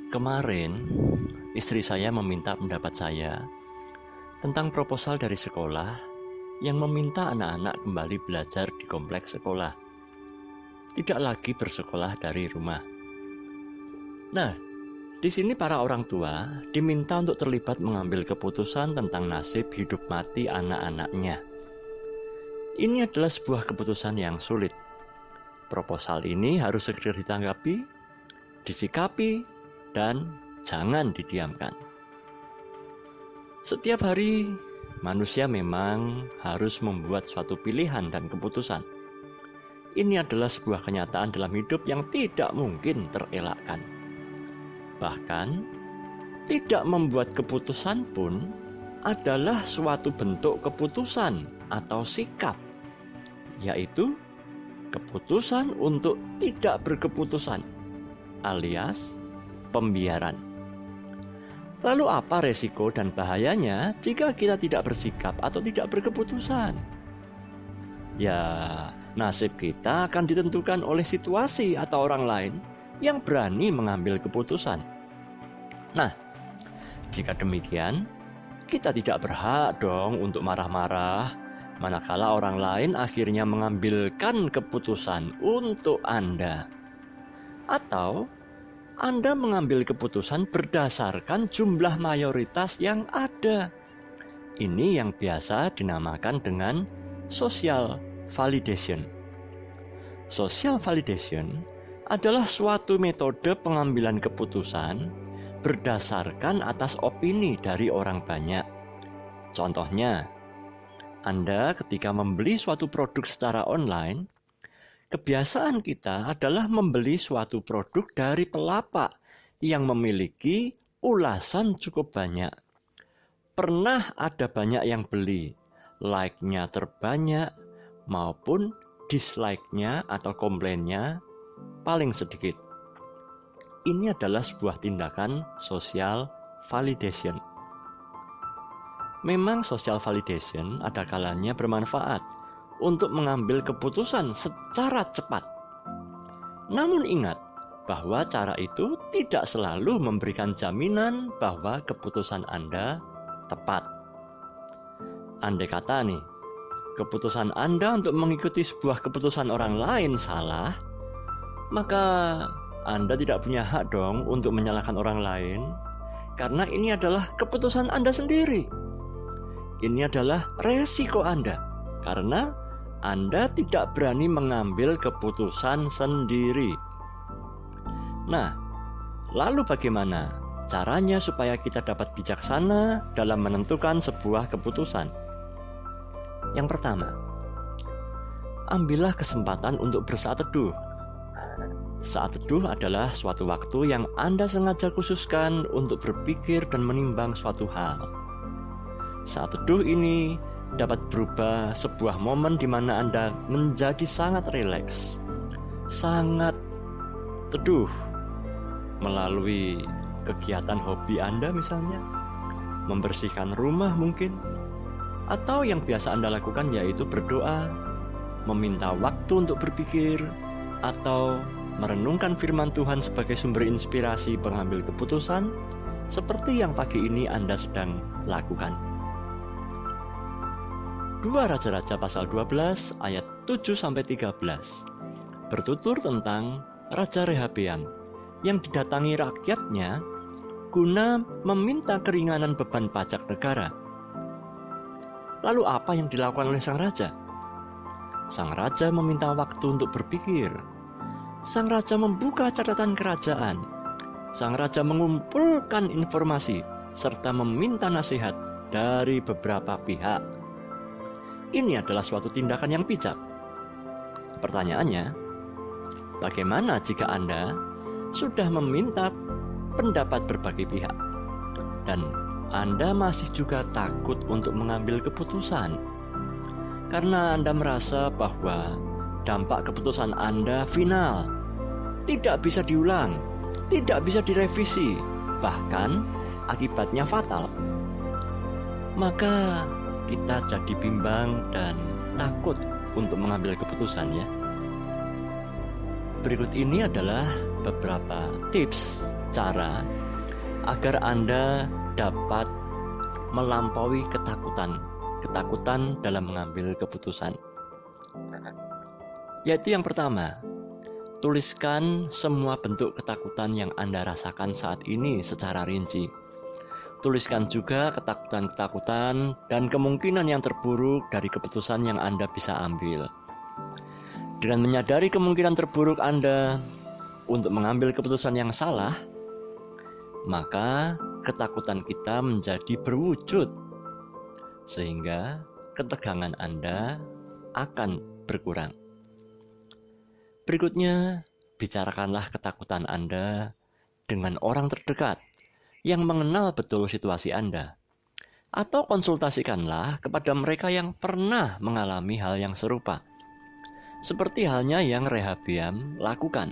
Kemarin, istri saya meminta pendapat saya tentang proposal dari sekolah yang meminta anak-anak kembali belajar di kompleks sekolah, tidak lagi bersekolah dari rumah. Nah, di sini para orang tua diminta untuk terlibat mengambil keputusan tentang nasib hidup mati anak-anaknya. Ini adalah sebuah keputusan yang sulit. Proposal ini harus segera ditanggapi, disikapi, dan jangan didiamkan. Setiap hari, manusia memang harus membuat suatu pilihan dan keputusan. Ini adalah sebuah kenyataan dalam hidup yang tidak mungkin terelakkan. Bahkan, tidak membuat keputusan pun adalah suatu bentuk keputusan atau sikap, yaitu keputusan untuk tidak berkeputusan, alias pembiaran. Lalu apa resiko dan bahayanya jika kita tidak bersikap atau tidak berkeputusan? Ya, nasib kita akan ditentukan oleh situasi atau orang lain yang berani mengambil keputusan. Nah, jika demikian, kita tidak berhak dong untuk marah-marah manakala orang lain akhirnya mengambilkan keputusan untuk Anda. Atau Anda mengambil keputusan berdasarkan jumlah mayoritas yang ada. Ini yang biasa dinamakan dengan social validation. Social validation adalah suatu metode pengambilan keputusan berdasarkan atas opini dari orang banyak. Contohnya, Anda ketika membeli suatu produk secara online, kebiasaan kita adalah membeli suatu produk dari pelapak yang memiliki ulasan cukup banyak. Pernah ada banyak yang beli, like-nya terbanyak maupun dislike-nya atau komplainnya paling sedikit. Ini adalah sebuah tindakan social validation. Memang social validation ada kalanya bermanfaat untuk mengambil keputusan secara cepat. Namun ingat bahwa cara itu tidak selalu memberikan jaminan bahwa keputusan Anda tepat. Andai kata nih, keputusan Anda untuk mengikuti sebuah keputusan orang lain salah, maka Anda tidak punya hak dong untuk menyalahkan orang lain, karena ini adalah keputusan Anda sendiri. Ini adalah resiko Anda, karena Anda tidak berani mengambil keputusan sendiri. Nah, lalu bagaimana caranya supaya kita dapat bijaksana dalam menentukan sebuah keputusan? Yang pertama, ambillah kesempatan untuk bersaat teduh. Saat teduh adalah suatu waktu yang Anda sengaja khususkan untuk berpikir dan menimbang suatu hal. Saat teduh ini dapat berubah sebuah momen di mana Anda menjadi sangat rileks, sangat teduh melalui kegiatan hobi Anda misalnya, membersihkan rumah mungkin, atau yang biasa Anda lakukan yaitu berdoa, meminta waktu untuk berpikir, atau merenungkan firman Tuhan sebagai sumber inspirasi pengambil keputusan seperti yang pagi ini Anda sedang lakukan. 2 Raja-Raja pasal 12 ayat 7-13 bertutur tentang Raja Rehabeam yang didatangi rakyatnya guna meminta keringanan beban pajak negara. Lalu apa yang dilakukan oleh sang raja? Sang raja meminta waktu untuk berpikir. Sang raja membuka catatan kerajaan. Sang raja mengumpulkan informasi serta meminta nasihat dari beberapa pihak. Ini adalah suatu tindakan yang bijak. Pertanyaannya, bagaimana jika Anda sudah meminta pendapat berbagai pihak dan Anda masih juga takut untuk mengambil keputusan karena Anda merasa bahwa dampak keputusan Anda final, tidak bisa diulang, tidak bisa direvisi, bahkan akibatnya fatal? Maka kita jadi bimbang dan takut untuk mengambil keputusan ya. Berikut ini adalah beberapa tips cara agar Anda dapat melampaui ketakutan dalam mengambil keputusan. Yaitu yang pertama, tuliskan semua bentuk ketakutan yang Anda rasakan saat ini secara rinci. Tuliskan juga ketakutan-ketakutan dan kemungkinan yang terburuk dari keputusan yang Anda bisa ambil. Dengan menyadari kemungkinan terburuk Anda untuk mengambil keputusan yang salah, maka ketakutan kita menjadi berwujud, sehingga ketegangan Anda akan berkurang. Berikutnya, bicarakanlah ketakutan Anda dengan orang terdekat yang mengenal betul situasi Anda, atau konsultasikanlah kepada mereka yang pernah mengalami hal yang serupa, seperti halnya yang Rehabeam lakukan.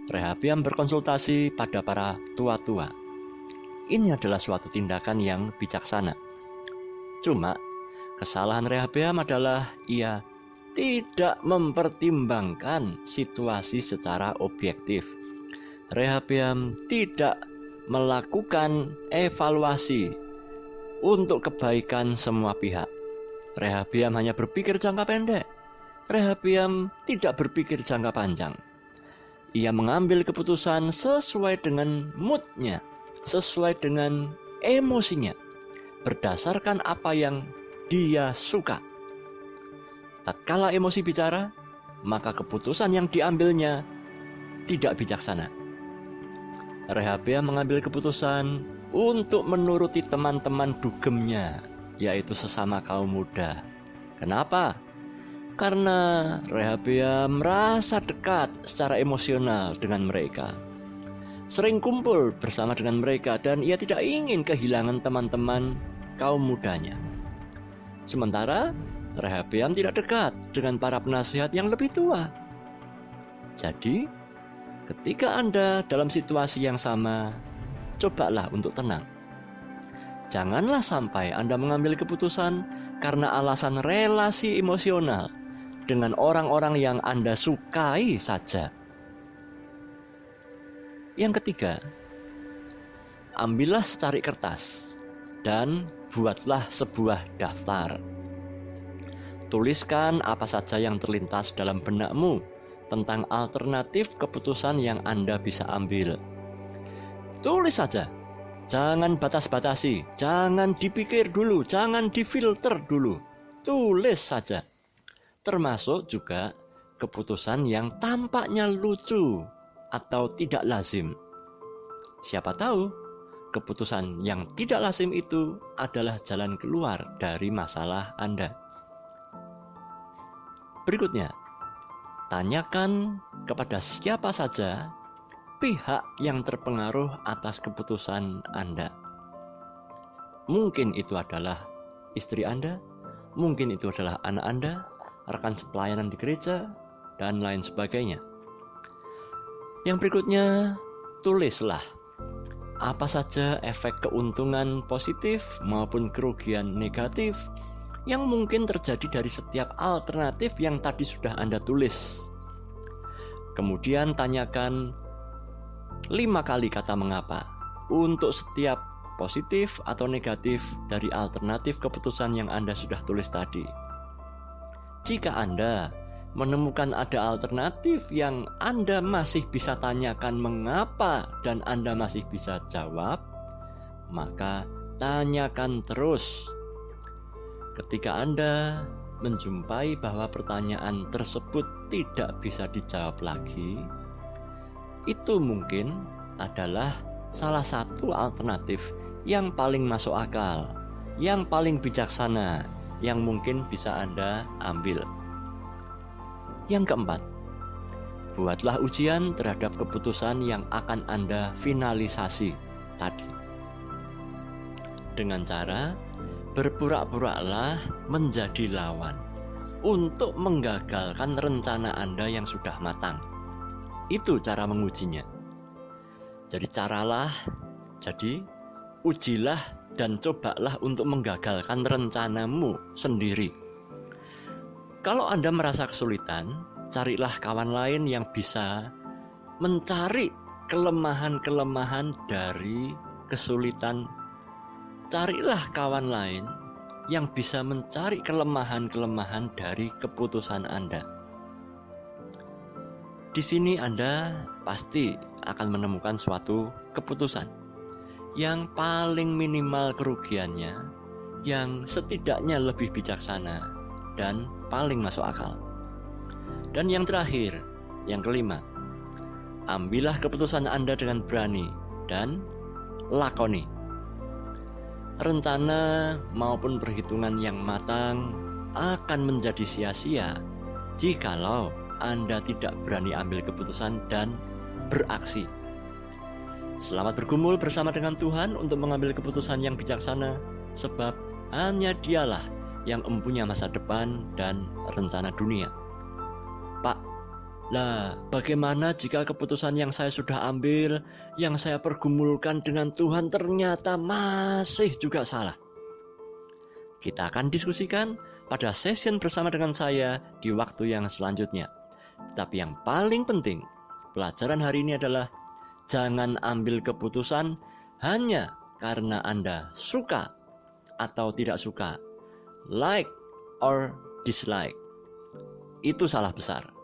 Rehabeam berkonsultasi pada para tua-tua. Ini adalah suatu tindakan yang bijaksana. Cuma, kesalahan Rehabeam adalah ia tidak mempertimbangkan situasi secara objektif. Rehabeam tidak melakukan evaluasi untuk kebaikan semua pihak. Rehabeam hanya berpikir jangka pendek. Rehabeam tidak berpikir jangka panjang. Ia mengambil keputusan sesuai dengan moodnya, sesuai dengan emosinya, berdasarkan apa yang dia suka. Tatkala emosi bicara, maka keputusan yang diambilnya tidak bijaksana. Rehabeam mengambil keputusan untuk menuruti teman-teman dugemnya, yaitu sesama kaum muda. Kenapa? Karena Rehabeam merasa dekat secara emosional dengan mereka, sering kumpul bersama dengan mereka, dan ia tidak ingin kehilangan teman-teman kaum mudanya. Sementara Rehabeam tidak dekat dengan para penasihat yang lebih tua. Jadi, ketika Anda dalam situasi yang sama, cobalah untuk tenang. Janganlah sampai Anda mengambil keputusan karena alasan relasi emosional dengan orang-orang yang Anda sukai saja. Yang ketiga, ambillah secari kertas dan buatlah sebuah daftar. Tuliskan apa saja yang terlintas dalam benakmu tentang alternatif keputusan yang Anda bisa ambil. Tulis saja, jangan batas-batasi, jangan dipikir dulu, jangan difilter dulu. Tulis saja. Termasuk juga keputusan yang tampaknya lucu atau tidak lazim. Siapa tahu keputusan yang tidak lazim itu adalah jalan keluar dari masalah Anda. Berikutnya, tanyakan kepada siapa saja pihak yang terpengaruh atas keputusan Anda. Mungkin itu adalah istri Anda, mungkin itu adalah anak Anda, rekan sepelayanan di gereja, dan lain sebagainya. Yang berikutnya, tulislah apa saja efek keuntungan positif maupun kerugian negatif yang mungkin terjadi dari setiap alternatif yang tadi sudah Anda tulis. Kemudian tanyakan 5 kali kata mengapa untuk setiap positif atau negatif dari alternatif keputusan yang Anda sudah tulis tadi. Jika Anda menemukan ada alternatif yang Anda masih bisa tanyakan mengapa dan Anda masih bisa jawab, maka tanyakan terus. Ketika Anda menjumpai bahwa pertanyaan tersebut tidak bisa dijawab lagi, itu mungkin adalah salah satu alternatif yang paling masuk akal, yang paling bijaksana, yang mungkin bisa Anda ambil. Yang keempat, buatlah ujian terhadap keputusan yang akan Anda finalisasi tadi. Dengan cara berpura-puralah menjadi lawan untuk menggagalkan rencana Anda yang sudah matang. Itu cara mengujinya. Jadi ujilah dan cobalah untuk menggagalkan rencanamu sendiri. Kalau Anda merasa kesulitan, carilah kawan lain yang bisa mencari kelemahan-kelemahan dari kesulitan, carilah kawan lain yang bisa mencari kelemahan-kelemahan dari keputusan Anda. Di sini Anda pasti akan menemukan suatu keputusan yang paling minimal kerugiannya, yang setidaknya lebih bijaksana dan paling masuk akal. Dan yang terakhir, yang kelima, ambillah keputusan Anda dengan berani dan lakoni. Rencana maupun perhitungan yang matang akan menjadi sia-sia jikalau Anda tidak berani ambil keputusan dan beraksi. Selamat bergumul bersama dengan Tuhan untuk mengambil keputusan yang bijaksana, sebab hanya Dialah yang mempunyai masa depan dan rencana dunia. Pak, bagaimana jika keputusan yang saya sudah ambil, yang saya pergumulkan dengan Tuhan ternyata masih juga salah? Kita akan diskusikan pada session bersama dengan saya di waktu yang selanjutnya. Tapi yang paling penting, pelajaran hari ini adalah jangan ambil keputusan hanya karena Anda suka atau tidak suka, like or dislike. Itu salah besar.